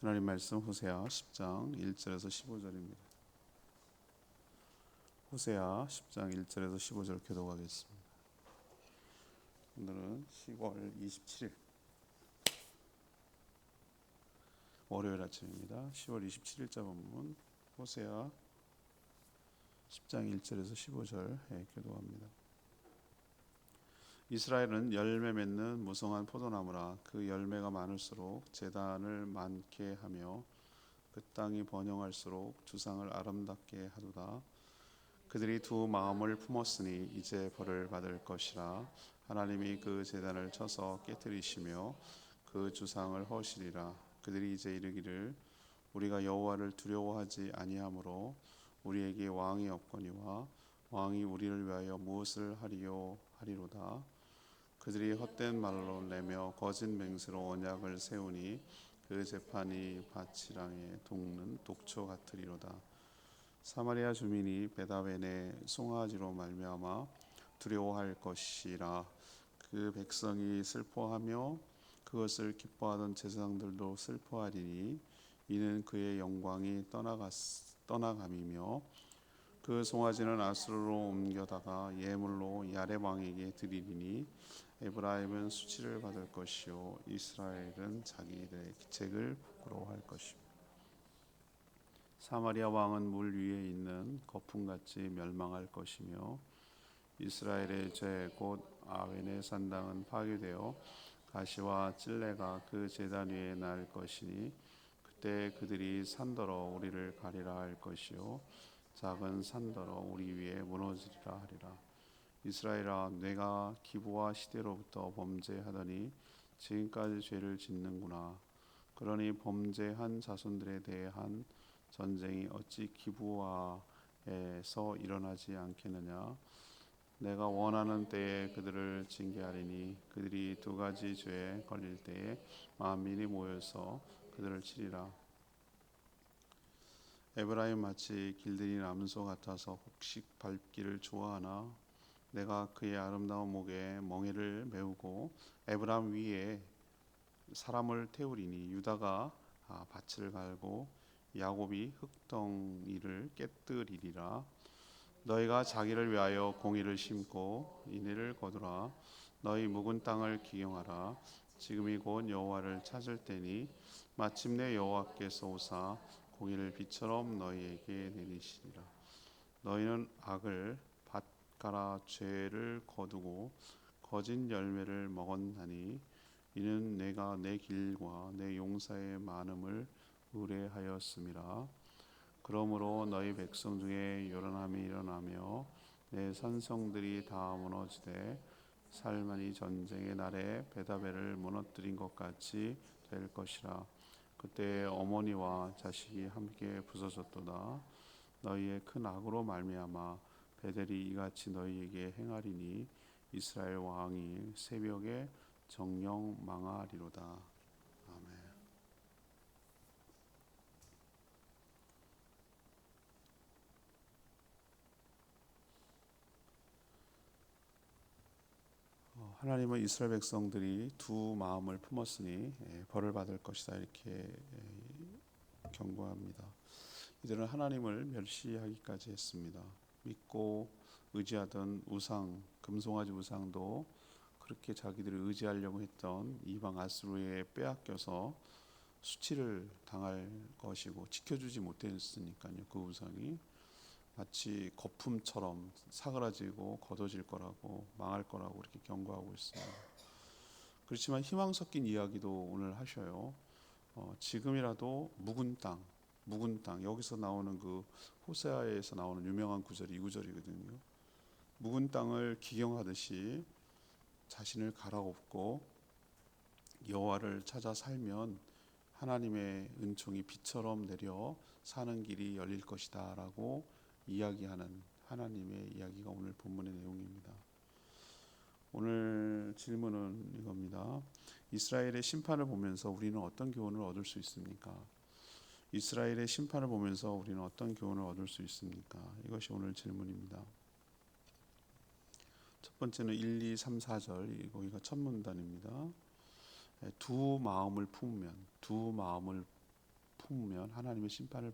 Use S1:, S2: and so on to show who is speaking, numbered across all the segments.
S1: 하나님 말씀 호세아 10장 1절에서 15절입니다. 호세아 10장 1절에서 15절 교독하겠습니다. 오늘은 10월 27일 월요일 아침입니다. 10월 27일자 본문 호세아 10장 1절에서 15절 교독합니다. 이스라엘은 열매 맺는 무성한 포도나무라. 그 열매가 많을수록 제단을 많게 하며 그 땅이 번영할수록 주상을 아름답게 하도다. 그들이 두 마음을 품었으니 이제 벌을 받을 것이라. 하나님이 그 제단을 쳐서 깨뜨리시며 그 주상을 허시리라. 그들이 이제 이르기를 우리가 여호와를 두려워하지 아니하므로 우리에게 왕이 없거니와 왕이 우리를 위하여 무엇을 하리요 하리로다. 그들이 헛된 말로 내며 거짓 맹세로 언약을 세우니 그 재판이 밭이랑에 녹는 독초 같으리로다. 사마리아 주민이 베다벤의 송아지로 말미암아 두려워할 것이라. 그 백성이 슬퍼하며 그것을 기뻐하던 제사장들도 슬퍼하리니 이는 그의 영광이 떠나감이며 그 송아지는 아수르로 옮겨다가 예물로 야렙 왕에게 드리리니 에브라임은 수치를 받을 것이요 이스라엘은 자기들의 기책을 부끄러워할 것이요. 사마리아 왕은 물 위에 있는 거품같이 멸망할 것이며 이스라엘의 죄 곧 아웬의 산당은 파괴되어 가시와 찔레가 그 제단 위에 날 것이니 그때 그들이 산더러 우리를 가리라 할 것이요 작은 산더러 우리 위에 무너지리라 하리라. 이스라엘아, 내가 기브와 시대로부터 범죄하더니 지금까지 죄를 짓는구나. 그러니 범죄한 자손들에 대한 전쟁이 어찌 기브와에서 일어나지 않겠느냐. 내가 원하는 때에 그들을 징계하리니 그들이 두 가지 죄에 걸릴 때에 만민이 모여서 그들을 치리라. 에브라임 마치 길들인 암소 같아서 곡식 밟기를 좋아하나. 내가 그의 아름다운 목에 멍에를 메우고 에브라임 위에 사람을 태우리니 유다가 밭을 갈고 야곱이 흙덩이를 깨뜨리리라. 너희가 자기를 위하여 공의를 심고 인애를 거두라. 너희 묵은 땅을 기경하라. 지금이 곧 여호와를 찾을 때니 마침내 여호와께서 오사 공의를 비처럼 너희에게 내리시리라. 너희는 악을 밭가라 죄를 거두고 거짓 열매를 먹었나니 이는 내가 내 길과 내 용사의 많음을 의뢰하였음이라. 그러므로 너희 백성 중에 요란함이 일어나며 내 산성들이 다 무너지되 살만이 전쟁의 날에 베다벨을 무너뜨린 것 같이 될 것이라. 그때 어머니와 자식이 함께 부서졌도다. 너희의 큰 악으로 말미암아 베델이 이같이 너희에게 행하리니 이스라엘 왕이 새벽에 정령 망하리로다. 아멘. 하나님은 이스라엘 백성들이 두 마음을 품었으니 벌을 받을 것이다 이렇게 경고합니다. 이들은 하나님을 멸시하기까지 했습니다. 믿고 의지하던 우상, 금송아지 우상도 그렇게 자기들이 의지하려고 했던 이방 아수르에 빼앗겨서 수치를 당할 것이고 지켜주지 못했으니까요. 그 우상이 마치 거품처럼 사그라지고 걷어질 거라고 망할 거라고 이렇게 경고하고 있습니다. 그렇지만 희망 섞인 이야기도 오늘 하셔요. 지금이라도 묵은 땅 여기서 나오는 그 호세아에서 나오는 유명한 구절이 이 구절이거든요. 묵은 땅을 기경하듯이 자신을 갈아엎고 여호와를 찾아 살면 하나님의 은총이 비처럼 내려 사는 길이 열릴 것이다 라고 이야기하는 하나님의 이야기가 오늘 본문의 내용입니다. 오늘 질문은 이겁니다. 이스라엘의 심판을 보면서 우리는 어떤 교훈을 얻을 수 있습니까? 이스라엘의 심판을 보면서 우리는 어떤 교훈을 얻을 수 있습니까? 이것이 오늘 질문입니다. 첫 번째는 1, 2, 3, 4절 거기가 첫 문단입니다. 두 마음을 품으면 두 마음을 품으면 하나님의 심판을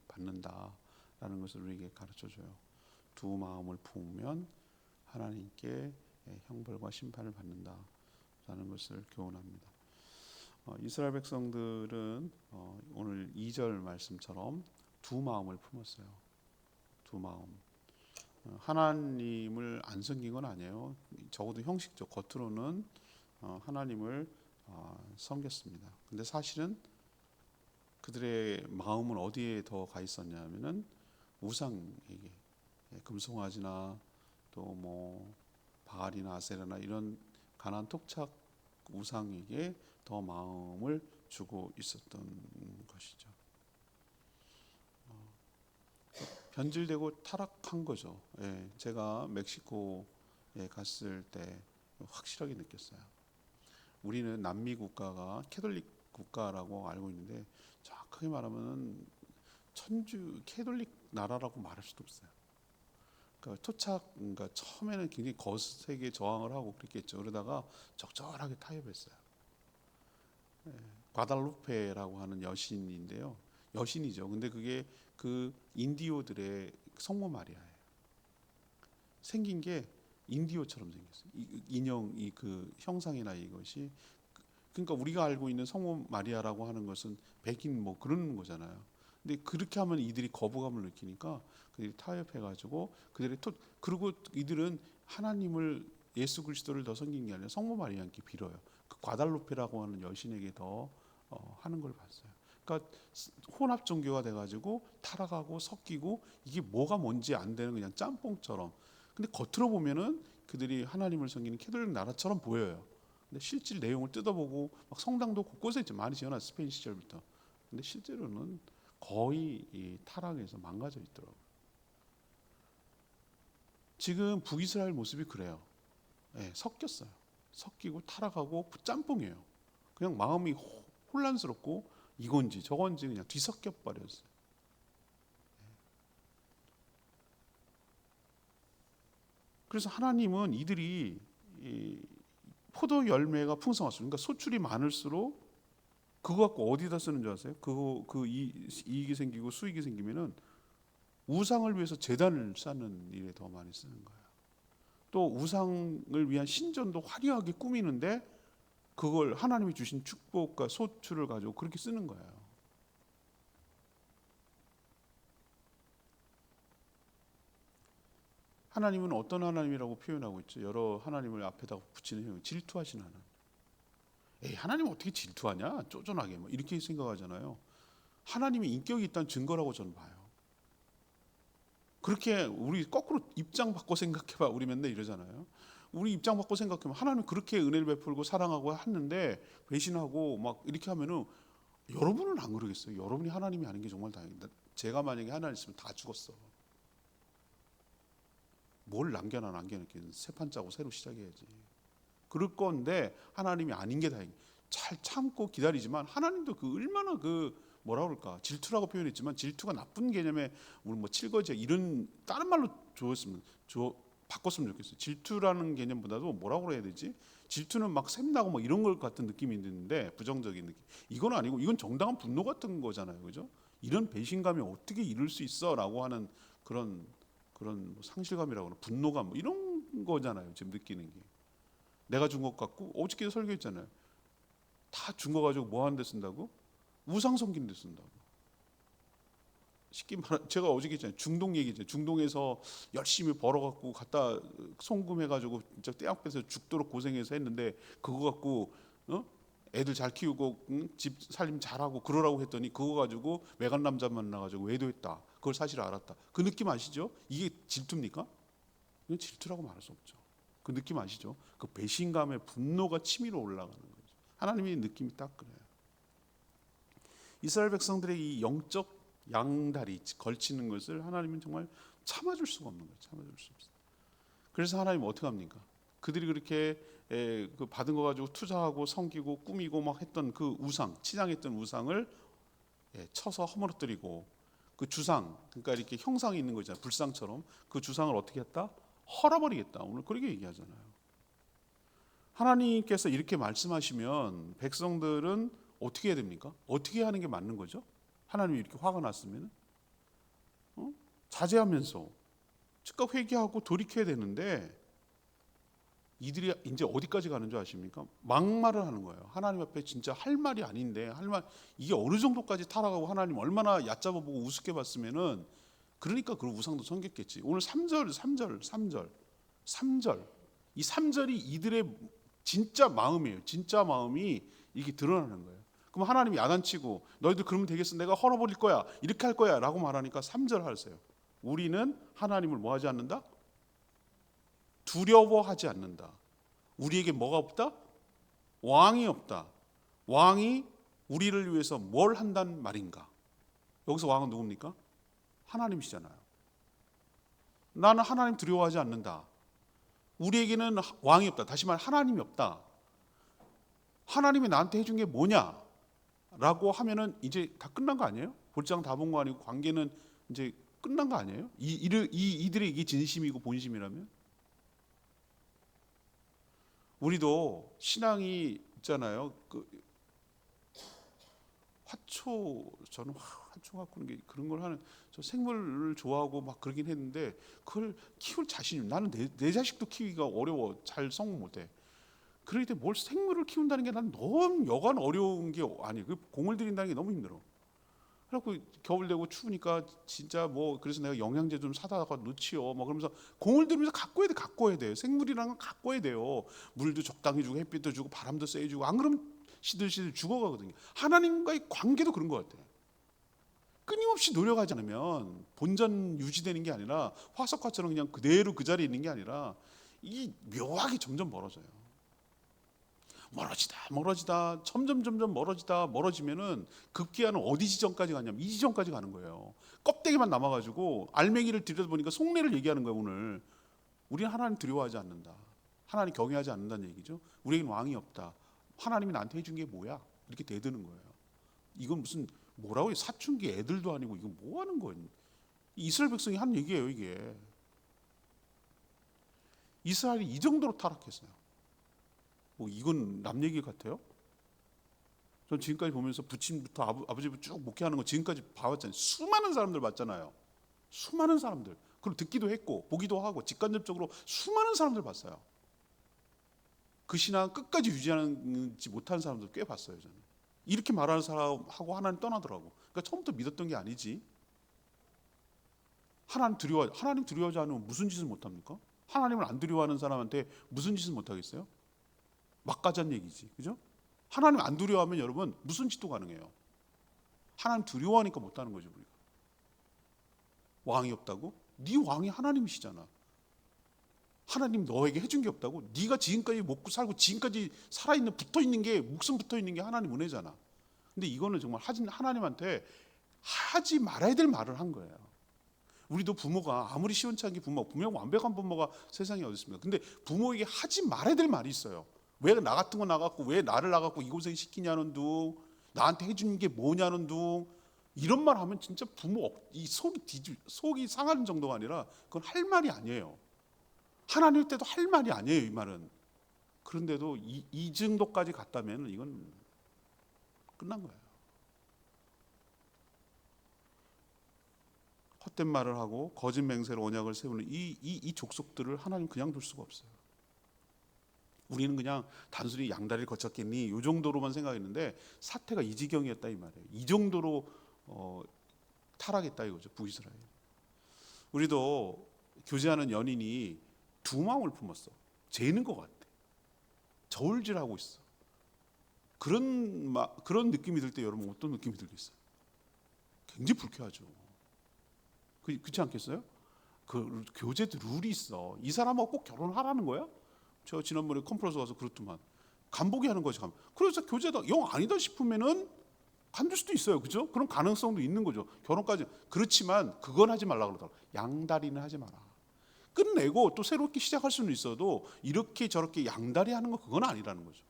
S1: 받는다라는 것을 우리에게 가르쳐줘요. 두 마음을 품으면 하나님께 형벌과 심판을 받는다라는 것을 교훈합니다. 이스라엘 백성들은 오늘 2절 말씀처럼 두 마음을 품었어요. 두 마음. 하나님을 안 섬긴 건 아니에요. 적어도 형식적 겉으로는 하나님을 섬겼습니다. 근데 사실은 그들의 마음은 어디에 더 가 있었냐면은 우상에게, 금송아지나 또 뭐 바알이나 아세라나 이런 가나안 토착 우상에게 더 마음을 주고 있었던 것이죠. 변질되고 타락한 거죠. 제가 멕시코에 갔을 때 확실하게 느꼈어요. 우리는 남미 국가가 캐톨릭 국가라고 알고 있는데 정확하게 말하면 천주 캐톨릭 나라라고 말할 수도 없어요. 그러니까 그러니까 처음에는 굉장히 거세게 저항을 하고 그랬겠죠. 그러다가 적절하게 타협했어요. 과달루페라고 하는 여신인데요. 여신이죠. 근데 그게 그 인디오들의 성모 마리아예요. 생긴 게 인디오처럼 생겼어요. 인형 그 형상이나 이것이 그러니까 우리가 알고 있는 성모 마리아라고 하는 것은 백인 뭐 그런 거잖아요. 근데 그렇게 하면 이들이 거부감을 느끼니까 그들이 타협해가지고 그리고 이들은 하나님을 예수 그리스도를 더 섬긴 게 아니라 성모 마리아께 빌어요. 그 과달루페라고 하는 여신에게 더 하는 걸 봤어요. 그러니까 혼합 종교가 돼가지고 타락하고 섞이고 이게 뭐가 뭔지 안 되는 그냥 짬뽕처럼. 근데 겉으로 보면은 그들이 하나님을 섬기는 캐톨릭 나라처럼 보여요. 근데 실질 내용을 뜯어보고 막 성당도 곳곳에 많이 지어놨어요. 스페인 시절부터. 근데 실제로는 거의 이 타락에서 망가져 있더라고요. 지금 북이스라엘 모습이 그래요. 섞였어요. 섞이고 타락하고 짬뽕이에요. 그냥 마음이 혼란스럽고 이건지 저건지 그냥 뒤섞여 버렸어요. 그래서 하나님은 이들이 포도 열매가 풍성할수록, 그러니까 소출이 많을수록 그거 갖고 어디다 쓰는 줄 아세요? 이익이 생기고 수익이 생기면은 우상을 위해서 제단을 쌓는 일에 더 많이 쓰는 거예요. 또 우상을 위한 신전도 화려하게 꾸미는데 그걸 하나님이 주신 축복과 소출을 가지고 그렇게 쓰는 거예요. 하나님은 어떤 하나님이라고 표현하고 있죠? 여러 하나님을 앞에다 붙이는 형, 질투하신 하나님. 하나님 어떻게 질투하냐? 쪼잔하게 뭐 이렇게 생각하잖아요. 하나님의 인격이 있다는 증거라고 저는 봐요. 그렇게 우리 거꾸로 입장 바꿔 생각해봐. 우리 맨날 이러잖아요. 우리 입장 바꿔 생각하면 하나님 그렇게 은혜를 베풀고 사랑하고 했는데 배신하고 막 이렇게 하면은 여러분은 안 그러겠어요? 여러분이 하나님이 아닌 게 정말 다행이다. 제가 만약에 하나님 있으면 다 죽었어. 뭘 남겨놓겠는 새 판 짜고 새로 시작해야지. 그럴 건데 하나님이 아닌 게 다행이에요. 잘 참고 기다리지만 하나님도 그 얼마나 뭐라 그럴까 질투라고 표현했지만 질투가 나쁜 개념에 우리 뭐 칠거지 이런 다른 말로 바꿨으면 좋겠어요. 질투라는 개념보다도 뭐라고 해야 되지? 질투는 막 샘나고 뭐 이런 것 같은 느낌이 있는데 부정적인 느낌. 이건 아니고 이건 정당한 분노 같은 거잖아요, 그죠? 이런 배신감이 어떻게 이룰 수 있어라고 하는 그런 뭐 상실감이라고 하나 분노감 뭐 이런 거잖아요. 지금 느끼는 게 내가 준 것 같고 어저께 설교했잖아요. 다 준 거 가지고 뭐 하는 데 쓴다고? 우상 섬기는 데 쓴다고. 쉽게 말하면 제가 어저께 했잖아요. 중동 얘기죠. 중동에서 열심히 벌어갖고 갖다 송금해가지고 진짜 떼약볕에서 죽도록 고생해서 했는데 그거 갖고 애들 잘 키우고 집 살림 잘하고 그러라고 했더니 그거 가지고 외간 남자 만나가지고 외도했다. 그걸 사실 알았다. 그 느낌 아시죠? 이게 질투입니까? 이건 질투라고 말할 수 없죠. 그 느낌 아시죠? 그 배신감의 분노가 치밀어 올라가는 거죠. 하나님의 느낌이 딱 그래요. 이스라엘 백성들의 이 영적 양다리 걸치는 것을 하나님은 정말 참아줄 수가 없는 거예요. 참아줄 수 없어요. 그래서 하나님은 어떻게 합니까? 그들이 그렇게 그 받은 거 가지고 투자하고 섬기고 꾸미고 막 했던 그 우상, 치장했던 우상을 쳐서 허물어뜨리고 그 주상, 그러니까 이렇게 형상이 있는 거 있잖아요. 불상처럼 그 주상을 어떻게 했다? 헐어버리겠다. 오늘 그렇게 얘기하잖아요. 하나님께서 이렇게 말씀하시면 백성들은 어떻게 해야 됩니까? 어떻게 하는 게 맞는 거죠? 하나님이 이렇게 화가 났으면 자제하면서 즉각 회개하고 돌이켜야 되는데 이들이 이제 어디까지 가는 줄 아십니까? 막말을 하는 거예요. 하나님 앞에 진짜 할 말이 아닌데 이게 어느 정도까지 타락하고 하나님 얼마나 얕잡아 보고 우습게 봤으면은 그러니까 그 우상도 섬겼겠지. 오늘 3절 이 3절이 이들의 진짜 마음이에요. 진짜 마음이 이게 드러나는 거예요. 그럼 하나님이 야단치고 너희들 그러면 되겠어, 내가 헐어버릴 거야, 이렇게 할 거야 라고 말하니까 3절 하세요. 우리는 하나님을 뭐 하지 않는다? 두려워하지 않는다. 우리에게 뭐가 없다? 왕이 없다. 왕이 우리를 위해서 뭘 한단 말인가? 여기서 왕은 누굽니까? 하나님이시잖아요. 나는 하나님 두려워하지 않는다. 우리에게는 왕이 없다. 다시 말해 하나님이 없다. 하나님이 나한테 해준 게 뭐냐? 라고 하면은 이제 다 끝난 거 아니에요? 볼장 다 본 거 아니고 관계는 이제 끝난 거 아니에요? 이들의 이게 진심이고 본심이라면? 우리도 신앙이 있잖아요. 저는 화초 갖고 게 그런 걸 하는, 저 생물을 좋아하고 막 그러긴 했는데 그걸 키울 자신이, 나는 내 자식도 키우기가 어려워. 잘 성공 못해. 그럴 때 뭘 생물을 키운다는 게 난 너무 여간 어려운 게 아니에요. 그 공을 들인다는 게 너무 힘들어. 그래갖고 겨울 되고 추우니까 진짜 뭐 그래서 내가 영양제 좀 사다가 넣지요. 뭐 그러면서 공을 들이면서 가꿔야 돼. 생물이라는 건 가꿔야 돼요. 물도 적당히 주고 햇빛도 주고 바람도 쐬 주고, 안 그러면 시들시들 죽어가거든요. 하나님과의 관계도 그런 것 같아요. 끊임없이 노력하지 않으면 본전 유지되는 게 아니라 화석화처럼 그냥 그대로 그 자리에 있는 게 아니라 이 묘하게 점점 멀어져요. 멀어지다 점점 멀어지면은 급기야는 어디 지점까지 가냐면 이 지점까지 가는 거예요. 껍데기만 남아가지고 알맹이를 들여다보니까 속내를 얘기하는 거예요. 오늘 우리는 하나님 두려워하지 않는다. 하나님 경외하지 않는다는 얘기죠. 우리에게는 왕이 없다. 하나님이 나한테 해준 게 뭐야? 이렇게 대드는 거예요. 이건 무슨 뭐라고 해요? 사춘기 애들도 아니고 이건 뭐 하는 거예요? 이스라엘 백성이 한 얘기예요. 이게 이스라엘이 이 정도로 타락했어요. 뭐 이건 남 얘기 같아요? 전 지금까지 보면서 부친부터 아버지부터 쭉 목회하는 거 지금까지 봐왔잖아요. 수많은 사람들 봤잖아요. 수많은 사람들. 그리고 듣기도 했고 보기도 하고 직간접적으로 수많은 사람들 봤어요. 그 신앙 끝까지 유지하지 못한 사람들 꽤 봤어요. 저는 이렇게 말하는 사람하고 하나님 떠나더라고. 그러니까 처음부터 믿었던 게 아니지. 하나님 두려워하지 않으면 무슨 짓을 못합니까? 하나님을 안 두려워하는 사람한테 무슨 짓을 못하겠어요? 막가자는 얘기지, 그죠? 하나님 안 두려워하면 여러분 무슨 짓도 가능해요. 하나님 두려워하니까 못하는 거죠. 우리가 왕이 없다고? 네 왕이 하나님이시잖아. 하나님 너에게 해준 게 없다고? 네가 지금까지 먹고 살고 지금까지 살아있는 붙어있는 게, 목숨 붙어있는 게 하나님 은혜잖아. 근데 이거는 정말 하나님한테 하지 말아야 될 말을 한 거예요. 우리도 부모가 아무리 시원찮게 분명 완벽한 부모가 세상에 어디 있습니까? 근데 부모에게 하지 말아야 될 말이 있어요. 왜 나 같은 거 나갔고 왜 나를 나갔고 이 고생 시키냐는 둥, 나한테 해준 게 뭐냐는 둥, 이런 말 하면 진짜 부모 이 속이 상하는 정도가 아니라 그건 할 말이 아니에요. 하나님 때도 할 말이 아니에요. 이 말은. 그런데도 이 정도까지 갔다면 이건 끝난 거예요. 헛된 말을 하고 거짓 맹세로 언약을 세우는 이 족속들을 하나님 그냥 둘 수가 없어요. 우리는 그냥 단순히 양다리를 거쳤겠니 이 정도로만 생각했는데 사태가 이 지경이었다 이 말이에요. 이 정도로 타락했다 이거죠. 북이스라엘. 우리도 교제하는 연인이 두 마음을 품었어. 죄는 것 같아. 저울질하고 있어. 그런 느낌이 들 때 여러분 어떤 느낌이 들겠어요? 굉장히 불쾌하죠. 그렇지 않겠어요? 그 교제도 룰이 있어. 이 사람하고 꼭 결혼하라는 거야? 저 지난번에 컨퍼런스 가서 그렇더만 간보기 하는 거지. 그래서 교제다 영 아니다 싶으면은 간줄 수도 있어요. 그죠? 그런 가능성도 있는 거죠. 결혼까지. 그렇지만 그건 하지 말라 그러더라고. 양다리는 하지 마라. 끝내고 또 새롭게 시작할 수는 있어도 이렇게 저렇게 양다리 하는 거 그건 아니라는 거죠.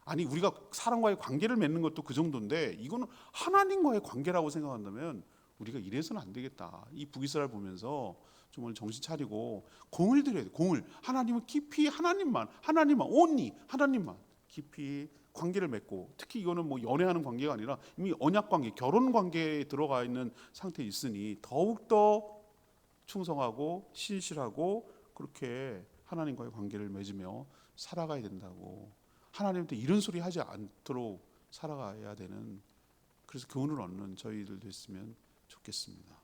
S1: 아니 우리가 사람과의 관계를 맺는 것도 그 정도인데 이거는 하나님과의 관계라고 생각한다면 우리가 이래서는 안 되겠다. 이 북이스라엘 보면서 좀 정신 차리고 공을 들여야 돼. 공을. 하나님은 깊이 하나님만 only 하나님만 깊이 관계를 맺고, 특히 이거는 뭐 연애하는 관계가 아니라 이미 언약 관계, 결혼 관계에 들어가 있는 상태에 있으니 더욱더 충성하고 신실하고 그렇게 하나님과의 관계를 맺으며 살아가야 된다고. 하나님한테 이런 소리 하지 않도록 살아가야 되는, 그래서 교훈을 얻는 저희들 됐으면 좋겠습니다.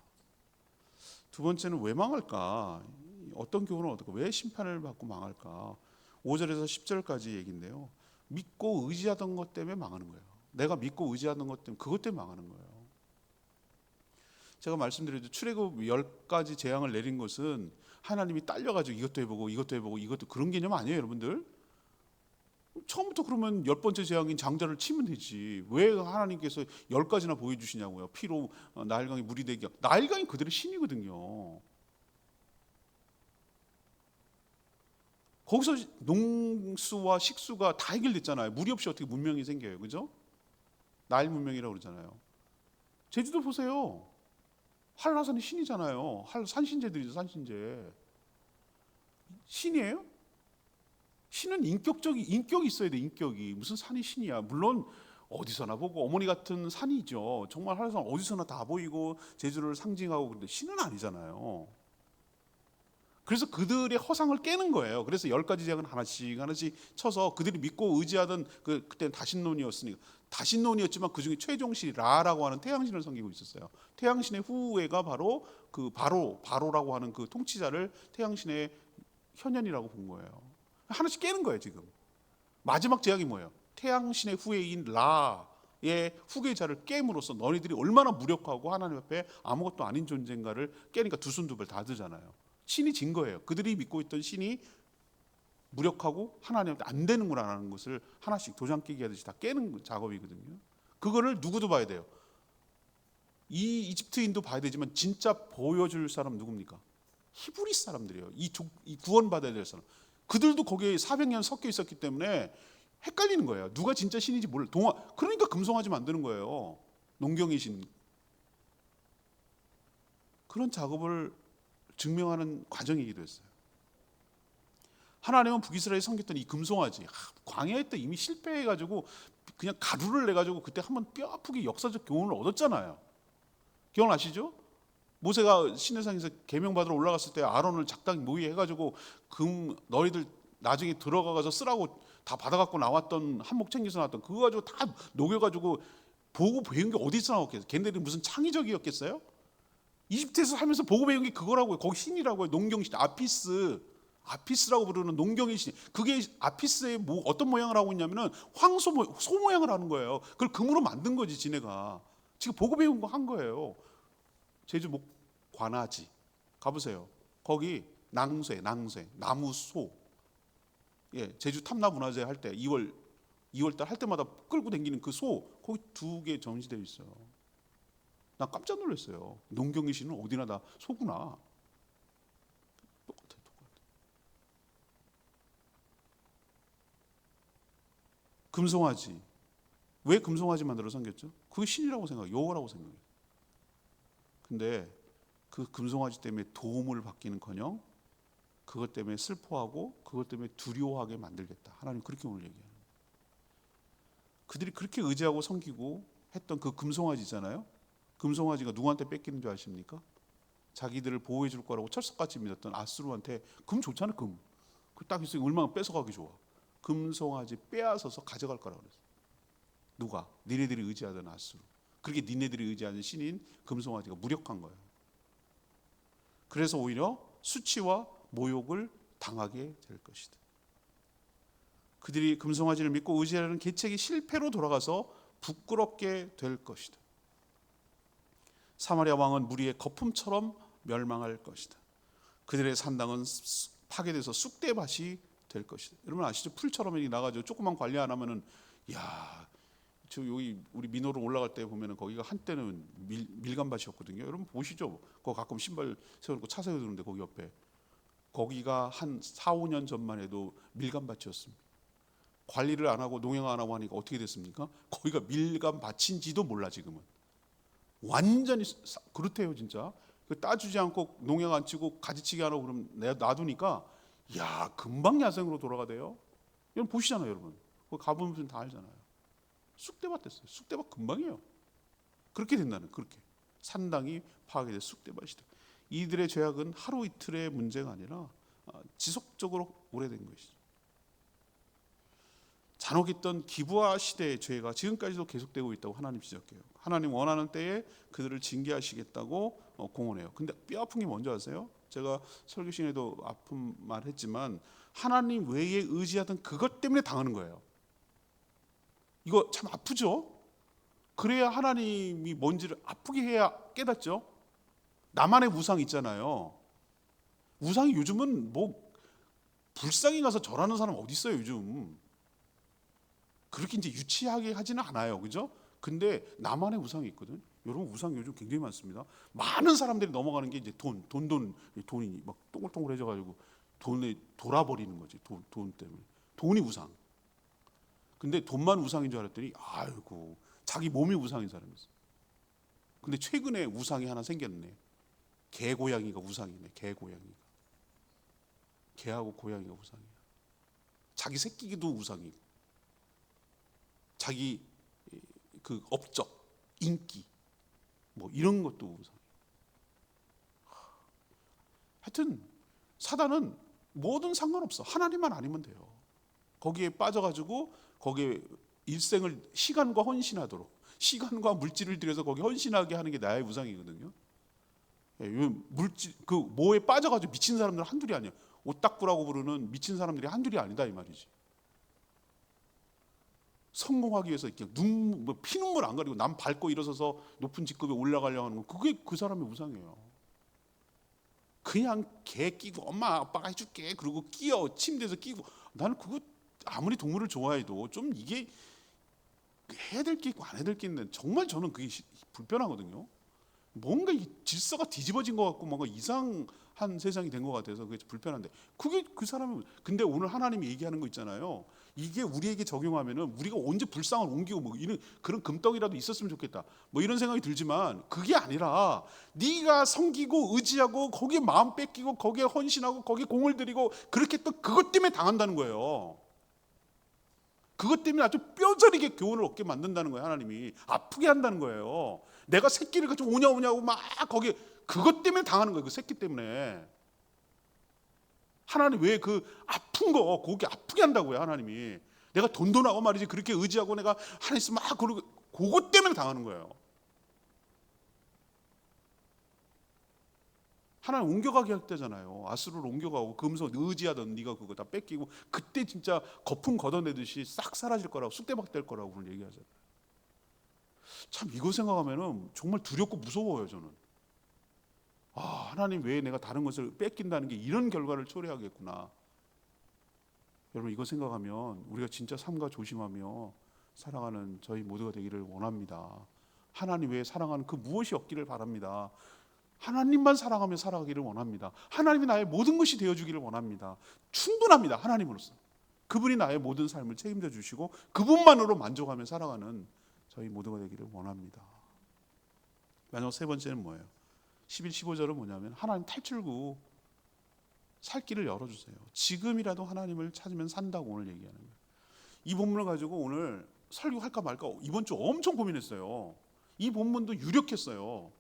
S1: 두 번째는 왜 망할까? 어떤 교훈을 얻을까? 왜 심판을 받고 망할까? 5절에서 10절까지 얘기인데요. 믿고 의지하던 것 때문에 망하는 거예요. 내가 믿고 의지하던 것 때문에, 그것 때문에 망하는 거예요. 제가 말씀드렸죠. 출애굽 10가지 재앙을 내린 것은 하나님이 딸려가지고 이것도 해보고 이것도 해보고 이것도, 그런 개념 아니에요, 여러분들. 처음부터 그러면 10번째 재앙인 장자를 치면 되지. 왜 하나님께서 10가지나 보여주시냐고요. 피로 나일강이 물이 되게. 나일강이 그들의 신이거든요. 거기서 농수와 식수가 다 해결됐잖아요. 물이 없이 어떻게 문명이 생겨요, 그죠? 나일 문명이라고 그러잖아요. 제주도 보세요. 한라산이 신이잖아요. 산신제들이죠, 산신제. 신이에요? 신은 인격이 있어야 돼. 인격이. 무슨 산이 신이야. 물론 어디서나 보고 어머니 같은 산이죠. 정말 한라산 어디서나 다 보이고 제주를 상징하고, 그런데 신은 아니잖아요. 그래서 그들의 허상을 깨는 거예요. 그래서 10가지 재앙은 하나씩 쳐서 그들이 믿고 의지하던, 그때는 다신론이었으니까, 다신론이었지만 그중에 최종신이 라라고 하는 태양신을 섬기고 있었어요. 태양신의 후예가 바로 그 바로라고 하는 그 통치자를 태양신의 현현이라고 본 거예요. 하나씩 깨는 거예요. 지금 마지막 재앙이 뭐예요? 태양신의 후예인 라의 후계자를 깨므로써 너희들이 얼마나 무력하고 하나님 앞에 아무것도 아닌 존재인가를 깨니까 두 손 두 발 다 드잖아요. 신이 진 거예요. 그들이 믿고 있던 신이 무력하고 하나님한테 안 되는구나라는 것을 하나씩 도장 깨기 하듯이 다 깨는 작업이거든요. 그거를 누구도 봐야 돼요. 이 이집트인도 봐야 되지만 진짜 보여줄 사람 누굽니까? 히브리 사람들이에요. 이 구원받아야 될 사람. 그들도 거기에 400년 섞여 있었기 때문에 헷갈리는 거예요. 누가 진짜 신인지 몰라. 그러니까 금송아지 만드는 거예요. 농경의 신. 그런 작업을 증명하는 과정이기도 했어요. 하나님은 북이스라엘이 섬겼던 이 금송아지, 광야에 때 이미 실패해가지고 그냥 가루를 내가지고 그때 한번 뼈 아프게 역사적 교훈을 얻었잖아요. 기억나시죠? 모세가 시내산에서 계명 받으러 올라갔을 때 아론을 작당 모의해가지고 너희들 나중에 들어가서 쓰라고 다 받아갖고 나왔던, 한몫 챙겨서 나왔던 그거 가지고 다 녹여가지고 보고 배운 게 어디서 나왔겠어요? 걔네들이 무슨 창의적이었겠어요? 이집트에서 살면서 보고 배운 게 그거라고요. 거기 신이라고요. 농경신, 아피스라고 부르는 농경의 신. 그게 아피스의 어떤 모양을 하고 있냐면은 소 모양을 하는 거예요. 그걸 금으로 만든 거지, 지네가. 지금 보고 배운 거 한 거예요. 제주 관아지 가보세요. 거기 낭쇠, 나무 소. 예, 제주 탐나문화제 할 때 2월달 할 때마다 끌고 다니는 그 소, 거기 2개 전시되어 있어요. 나 깜짝 놀랐어요. 농경의 신은 어디나 다 소구나. 똑같아. 금송아지. 왜 금송아지 만들어 섬겼죠? 그게 신이라고 생각해요. 여호와라고 생각해요. 근데 그 금송아지 때문에 도움을 받기는커녕 그것 때문에 슬퍼하고 그것 때문에 두려워하게 만들겠다. 하나님 그렇게 오늘 얘기해요. 그들이 그렇게 의지하고 섬기고 했던 그 금송아지잖아요. 금송아지가 누구한테 뺏기는 줄 아십니까? 자기들을 보호해 줄 거라고 철석같이 믿었던 아수르한테. 금 좋잖아요. 금. 그 딱 있으니 얼마나 뺏어가기 좋아. 금송아지 빼앗아서 가져갈 거라고 그랬어요. 누가? 니네들이 의지하던 아수르. 그렇게 니네들이 의지하는 신인 금송아지가 무력한 거예요. 그래서 오히려 수치와 모욕을 당하게 될 것이다. 그들이 금송아지를 믿고 의지하려는 계책이 실패로 돌아가서 부끄럽게 될 것이다. 사마리아 왕은 무리의 거품처럼 멸망할 것이다. 그들의 산당은 파괴돼서 쑥대밭이 될 것이다. 여러분 아시죠? 풀처럼 나가지고 조금만 관리 안 하면은, 야, 저 여기 우리 민호로 올라갈 때 보면은 거기가 한때는 밀감밭이었거든요. 여러분 보시죠? 거기 가끔 신발 세워놓고 차 세워두는데 거기 옆에, 거기가 한 4, 5년 전만 해도 밀감밭이었습니다. 관리를 안 하고 농약 안 하고 하니까 어떻게 됐습니까? 거기가 밀감밭인지도 몰라. 지금은 완전히 그렇대요. 진짜 따주지 않고 농약 안 치고 가지치기 안 하고 그럼 놔두니까, 야, 금방 야생으로 돌아가대요. 여러분 보시잖아요. 여러분 거기 가보면 다 알잖아요. 쑥대밭 됐어요. 쑥대밭 금방이에요. 그렇게 된다는, 그렇게 산당이 파괴돼 쑥대밭이 돼. 이들의 죄악은 하루 이틀의 문제가 아니라 지속적으로 오래된 것이죠. 잔혹했던 기브아 시대의 죄가 지금까지도 계속되고 있다고 하나님 지적해요. 하나님 원하는 때에 그들을 징계하시겠다고 공언해요. 근데 뼈아픈 게 뭔지 아세요? 제가 설교 시간에도 아픈 말 했지만 하나님 외에 의지하던 그것 때문에 당하는 거예요. 이거 참 아프죠? 그래야 하나님이 뭔지를 아프게 해야 깨닫죠. 나만의 우상 있잖아요. 우상이 요즘은 뭐 불상에 가서 절하는 사람 어디 있어요 요즘. 그렇게 이제 유치하게 하지는 않아요, 그죠? 근데 나만의 우상이 있거든. 여러분 우상 요즘 굉장히 많습니다. 많은 사람들이 넘어가는 게 이제 돈이 막 동글동글해져가지고 돈에 돌아버리는 거지. 돈 때문에. 돈이 우상. 근데 돈만 우상인 줄 알았더니 아이고 자기 몸이 우상인 사람이 있어. 근데 최근에 우상이 하나 생겼네. 개고양이가 우상이네. 개고양이가. 개하고 고양이가 우상이야. 자기 새끼기도 우상이고. 자기 그 업적, 인기 뭐 이런 것도 우상. 하여튼 사단은 뭐든 상관없어. 하나님만 아니면 돼요. 거기에 빠져가지고 거기에 일생을 시간과 헌신하도록, 시간과 물질을 들여서 거기 헌신하게 하는 게 나의 우상이거든요. 물질 그 뭐에 빠져가지고 미친 사람들은 한둘이 아니야. 오딱부라고 부르는 미친 사람들이 한둘이 아니다 이 말이지. 성공하기 위해서 이렇게 뭐 피눈물 안 가리고 남 밟고 일어서서 높은 직급에 올라가려고 하는 거, 그게 그 사람의 우상이에요. 그냥 개 끼고 엄마 아빠가 해줄게 그러고 끼어 침대에서 끼고, 나는 그거 아무리 동물을 좋아해도 좀 이게 해야 될 게 있고 안 해야 될 게 있는데 정말 저는 그게 불편하거든요. 뭔가 이 질서가 뒤집어진 것 같고 뭔가 이상한 세상이 된 것 같아서 그게 불편한데, 그게 그 사람이. 근데 오늘 하나님이 얘기하는 거 있잖아요. 이게 우리에게 적용하면은 우리가 언제 불쌍을 옮기고 뭐 이런 그런 금덩이라도 있었으면 좋겠다 뭐 이런 생각이 들지만, 그게 아니라 네가 섬기고 의지하고 거기에 마음 뺏기고 거기에 헌신하고 거기에 공을 들이고 그렇게 또 그것 때문에 당한다는 거예요. 그것 때문에 아주 뼈저리게 교훈을 얻게 만든다는 거예요. 하나님이 아프게 한다는 거예요. 내가 새끼를 가지고 오냐고 막 거기에 그것 때문에 당하는 거예요. 그 새끼 때문에. 하나님 왜 그 아픈 거 거기 아프게 한다고요. 하나님이 내가 돈돈하고 말이지 그렇게 의지하고 내가 하나님 막 그러고 그것 때문에 당하는 거예요. 하나님 옮겨가게 할 때잖아요. 아수르를 옮겨가고 금속 의지하던 네가 그거 다 뺏기고 그때 진짜 거품 걷어내듯이 싹 사라질 거라고, 쑥대밭 될 거라고 오늘 얘기하잖아요. 참 이거 생각하면은 정말 두렵고 무서워요. 저는 하나님 외에 내가 다른 것을 뺏긴다는 게 이런 결과를 초래하겠구나. 여러분 이거 생각하면 우리가 진짜 삼가 조심하며 살아가는 저희 모두가 되기를 원합니다. 하나님 외에 사랑하는 그 무엇이 없기를 바랍니다. 하나님만 사랑하며 살아가기를 원합니다. 하나님이 나의 모든 것이 되어주기를 원합니다. 충분합니다. 하나님으로서 그분이 나의 모든 삶을 책임져 주시고 그분만으로 만족하며 살아가는 저희 모두가 되기를 원합니다. 마지막 세 번째는 뭐예요? 11, 15절은 뭐냐면 하나님 탈출구 살 길을 열어주세요. 지금이라도 하나님을 찾으면 산다고 오늘 얘기하는 거예요. 이 본문을 가지고 오늘 설교할까 말까 이번 주 엄청 고민했어요. 이 본문도 유력했어요.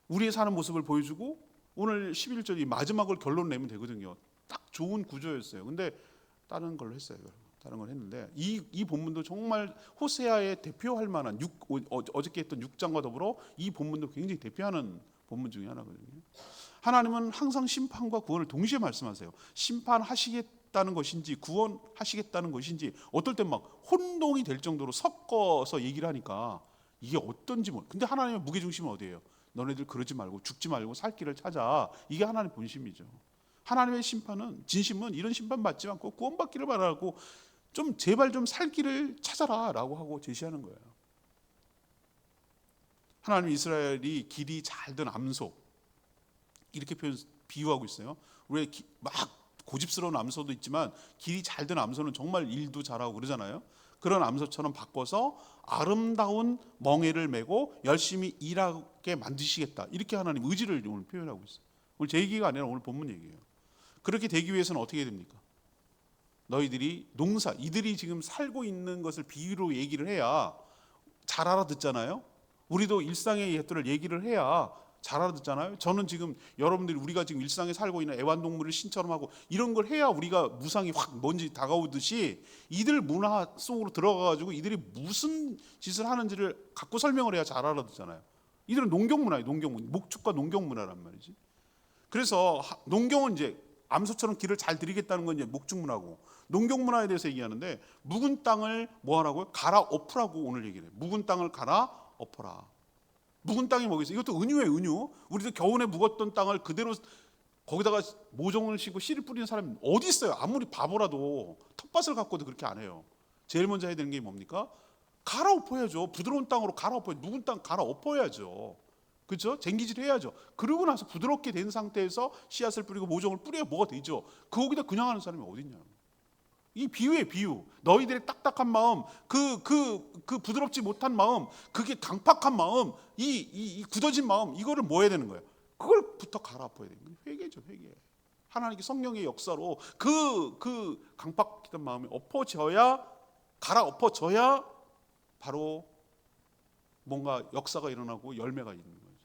S1: 우리의 사는 모습을 보여주고 오늘 11절 마지막을 결론 내면 되거든요. 딱 좋은 구조였어요. 근데 다른 걸로 했어요. 다른 걸 했는데 이 본문도 정말 호세아의 대표할 만한 어저께 했던 6장과 더불어 이 본문도 굉장히 대표하는 본문 중에 하나거든요. 하나님은 항상 심판과 구원을 동시에 말씀하세요. 심판하시겠다는 것인지 구원하시겠다는 것인지 어떨 땐 막 혼동이 될 정도로 섞어서 얘기를 하니까 이게 어떤지 근데 하나님의 무게중심은 어디예요? 너네들 그러지 말고 죽지 말고 살 길을 찾아. 이게 하나님의 본심이죠. 하나님의 심판은 진심은 이런 심판 받지 않고 구원받기를 바라고 좀 제발 좀 살 길을 찾아라 라고 하고 제시하는 거예요. 하나님 이스라엘이 길이 잘 든 암소 이렇게 비유하고 있어요. 우리 막 고집스러운 암소도 있지만 길이 잘 든 암소는 정말 일도 잘하고 그러잖아요. 그런 암소처럼 바꿔서 아름다운 멍에를 메고 열심히 일하게 만드시겠다. 이렇게 하나님 의지를 오늘 표현하고 있어요. 오늘 제 얘기가 아니라 오늘 본문 얘기예요. 그렇게 되기 위해서는 어떻게 됩니까? 너희들이 농사, 이들이 지금 살고 있는 것을 비유로 얘기를 해야 잘 알아듣잖아요. 우리도 일상의 것들을 얘기를 해야 잘 알아듣잖아요. 저는 지금 여러분들이 우리가 지금 일상에 살고 있는 애완동물을 신처럼 하고 이런 걸 해야 우리가 무상이 확 먼지 다가오듯이 이들 문화 속으로 들어가가지고 이들이 무슨 짓을 하는지를 갖고 설명을 해야 잘 알아듣잖아요. 이들은 농경문화예요. 농경문화, 목축과 농경문화란 말이지. 그래서 농경은 이제 암소처럼 길을 잘 들이겠다는 건 이제 목축문화고, 농경문화에 대해서 얘기하는데 묵은 땅을 뭐 하라고요? 갈아엎으라고 오늘 얘기를 해요. 묵은 땅을 갈아엎어라. 묵은 땅이 뭐겠어요? 이것도 은유예요, 은유. 우리도 겨우내 묵었던 땅을 그대로 거기다가 모종을 심고 씨를 뿌리는 사람이 어디 있어요? 아무리 바보라도 텃밭을 갖고도 그렇게 안 해요. 제일 먼저 해야 되는 게 뭡니까? 갈아엎어야죠. 부드러운 땅으로 갈아엎어야죠. 묵은 땅 갈아엎어야죠. 그렇죠? 쟁기질 해야죠. 그러고 나서 부드럽게 된 상태에서 씨앗을 뿌리고 모종을 뿌려야 뭐가 되죠. 거기다 그냥 하는 사람이 어디 있냐고. 이 비유예요, 비유. 너희들의 딱딱한 마음, 그 부드럽지 못한 마음, 그게 강팍한 마음, 이 굳어진 마음, 이거를 뭐 해야 되는 거예요? 그걸부터 갈아엎어야 되는 거예요. 회개죠, 회개. 하나님께 성령의 역사로 그 강팍했던 마음이 엎어져야, 갈아엎어져야 바로 뭔가 역사가 일어나고 열매가 있는 거예요.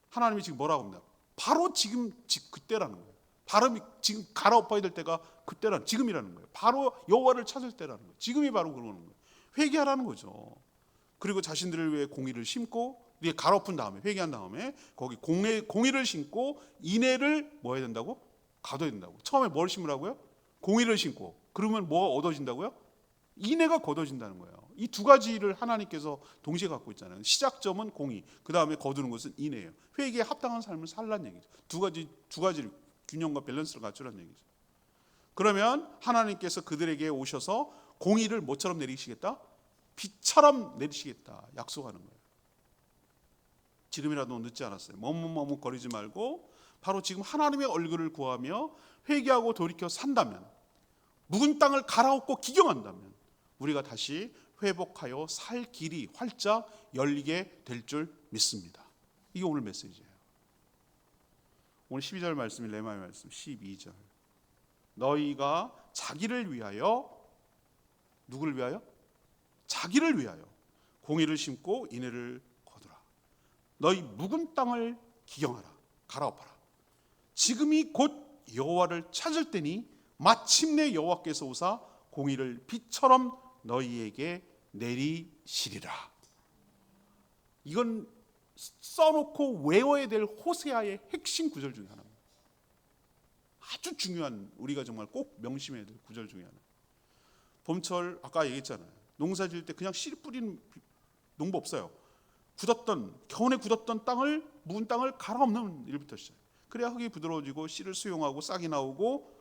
S1: 하나님이 지금 뭐라고 합니다. 바로 지금 그때라는 거예요. 바로 지금 갈아엎어야 될 때가 그때라는, 지금이라는 거예요. 바로 여호와를 찾을 때라는 거예요. 지금이 바로 그러는 거예요. 회개하라는 거죠. 그리고 자신들을 위해 공의를 심고, 이게 갈아엎은 다음에, 회개한 다음에 거기 공의를 심고 인애를 뭐 해야 된다고? 가둬야 된다고. 처음에 뭘 심으라고요? 공의를 심고. 그러면 뭐가 얻어진다고요? 인애가 거둬진다는 거예요. 이 두 가지를 하나님께서 동시에 갖고 있잖아요. 시작점은 공의, 그 다음에 거두는 것은 인애예요. 회개에 합당한 삶을 살라는 얘기죠. 두 가지를 균형과 밸런스를 갖추라는 얘기죠. 그러면 하나님께서 그들에게 오셔서 공의를 뭐처럼 내리시겠다? 비처럼 내리시겠다 약속하는 거예요. 지금이라도 늦지 않았어요. 머뭇거리지 말고 바로 지금 하나님의 얼굴을 구하며 회개하고 돌이켜 산다면, 묵은 땅을 갈아엎고 기경한다면 우리가 다시 회복하여 살 길이 활짝 열리게 될 줄 믿습니다. 이게 오늘 메시지예요. 오늘 12절 말씀이 레마의 말씀. 12절. 너희가 자기를 위하여, 누구를 위하여? 자기를 위하여 공의를 심고 인애를 거두라. 너희 묵은 땅을 기경하라. 갈아엎어라. 지금이 곧 여호와를 찾을 때니 마침내 여호와께서 오사 공의를 비처럼 너희에게 내리시리라. 이건 써놓고 외워야 될 호세아의 핵심 구절 중에 하나입니다. 아주 중요한, 우리가 정말 꼭 명심해야 될 구절 중에 하나. 봄철 아까 얘기했잖아요. 농사 지을 때 그냥 씨 뿌리는 농부 없어요. 겨우내 굳었던 땅을, 묵은 땅을 갈아엎는 일부터 시작. 그래야 흙이 부드러워지고 씨를 수용하고 싹이 나오고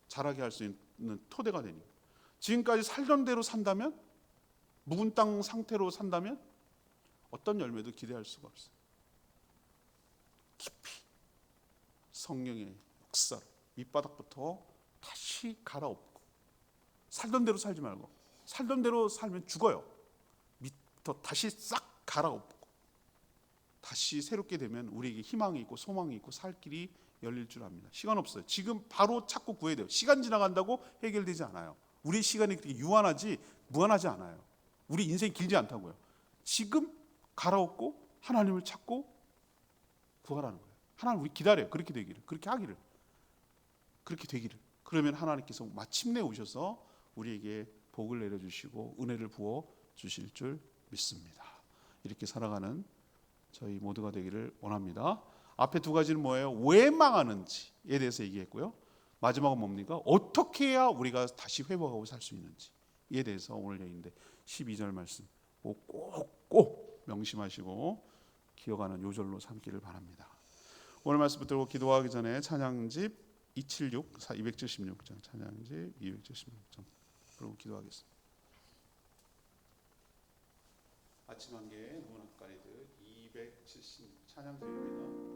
S1: 자라게 할 수 있는 토대가 되니까. 지금까지 살던 대로 산다면, 묵은 땅 상태로 산다면 어떤 열매도 기대할 수가 없어요. 깊이 성령의 역사로 밑바닥부터 다시 갈아엎고, 살던 대로 살지 말고, 살던 대로 살면 죽어요. 밑부터 다시 싹 갈아엎고 다시 새롭게 되면 우리에게 희망이 있고 소망이 있고 살 길이 열릴 줄 압니다. 시간 없어요. 지금 바로 찾고 구해야 돼요. 시간 지나간다고 해결되지 않아요. 우리 시간이 그렇게 유한하지 무한하지 않아요. 우리 인생이 길지 않다고요. 지금 갈아엎고 하나님을 찾고 구하라는 거예요. 하나님 우리 기다려요. 그렇게 되기를, 그렇게 하기를, 그렇게 되기를. 그러면 하나님께서 마침내 오셔서 우리에게 복을 내려주시고 은혜를 부어 주실 줄 믿습니다. 이렇게 살아가는 저희 모두가 되기를 원합니다. 앞에 두 가지는 뭐예요? 왜 망하는지에 대해서 얘기했고요. 마지막은 뭡니까? 어떻게 해야 우리가 다시 회복하고 살 수 있는지에 대해서 오늘 얘기인데, 12절 말씀 꼭 명심하시고 기억하는 요절로 삼기를 바랍니다. 오늘 말씀 붙들고 기도하기 전에 찬양집 276장 찬양집 276장 부르고 기도하겠습니다. 아침 한개 문학가리드 270 찬양집입니다.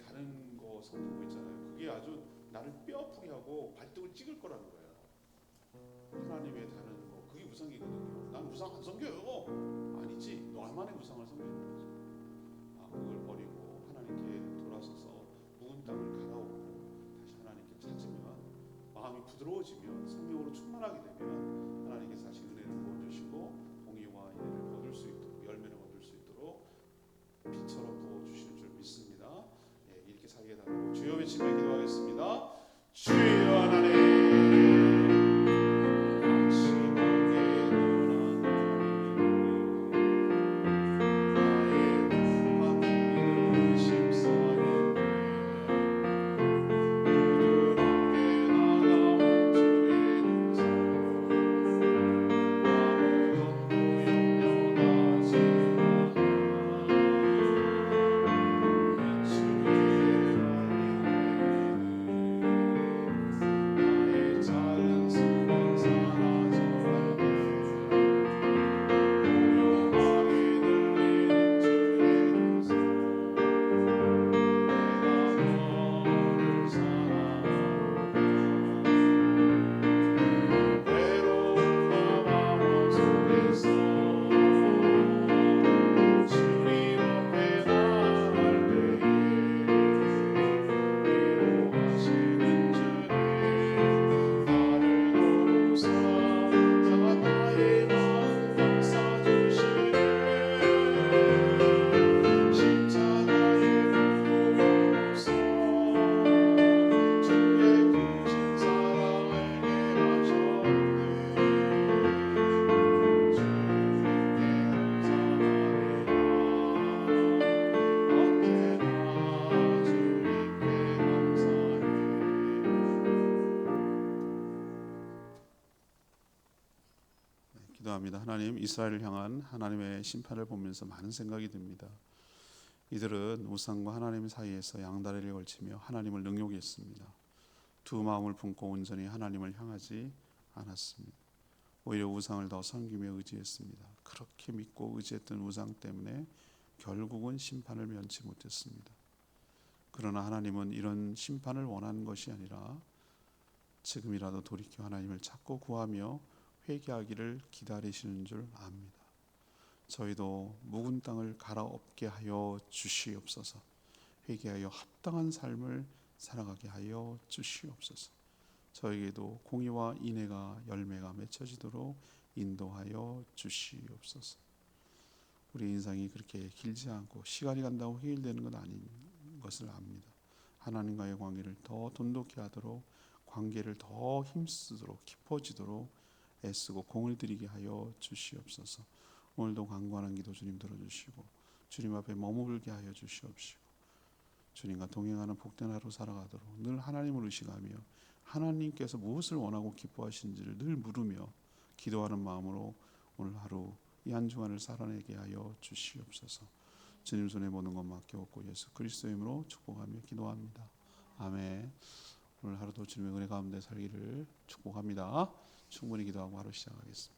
S1: 다른 거 섬기고 있잖아요. 그게 아주 나를 뼈 아프게 하고 발등을 찍을 거라는 거예요. 하나님 외에 다른 거, 그게 우상이거든요. 난 우상 안 섬겨요. 아니지, 너만의 우상을 섬기는 거죠. 그걸 버리고 하나님께 돌아서서 묵은 땅을 갈아엎고 다시 하나님께 찾으면, 마음이 부드러워지면, 성령으로 충만하게 되면 하나님께서 다시 은혜를 부어주시고 공의와 인애를 거둘 수 있도록, 열매를 거둘 수 있도록 비처럼 부어주실 줄 믿습니다. 이렇게 살게 달라고 주여 외치며 기도하겠습니다. 주여 하나님, 기도합니다. 하나님, 이스라엘을 향한 하나님의 심판을 보면서 많은 생각이 듭니다. 이들은 우상과 하나님 사이에서 양다리를 걸치며 하나님을 능욕했습니다. 두 마음을 품고 온전히 하나님을 향하지 않았습니다. 오히려 우상을 더 섬기며 의지했습니다. 그렇게 믿고 의지했던 우상 때문에 결국은 심판을 면치 못했습니다. 그러나 하나님은 이런 심판을 원하는 것이 아니라 지금이라도 돌이켜 하나님을 찾고 구하며 회개하기를 기다리시는 줄 압니다. 저희도 묵은 땅을 갈아엎게 하여 주시옵소서. 회개하여 합당한 삶을 살아가게 하여 주시옵소서. 저에게도 공의와 인애가 열매가 맺혀지도록 인도하여 주시옵소서. 우리 인생이 그렇게 길지 않고 시간이 간다고 해결되는 건 아닌 것을 압니다. 하나님과의 관계를 더 돈독히 하도록, 관계를 더 힘쓰도록, 깊어지도록 애쓰고 공을 들이게 하여 주시옵소서. 오늘도 간구하는 기도 주님 들어주시고 주님 앞에 머무르게 하여 주시옵시고 주님과 동행하는 복된 하루 살아가도록 늘 하나님을 의식하며 하나님께서 무엇을 원하고 기뻐하시는지를 늘 물으며 기도하는 마음으로 오늘 하루 이 한 주간을 살아내게 하여 주시옵소서. 주님 손에 모든 것 맡겨놓고 예수 그리스도의 이름으로 축복하며 기도합니다. 아멘. 오늘 하루도 주님의 은혜 가운데 살기를 축복합니다. 충분히 기도하고 하루 시작하겠습니다.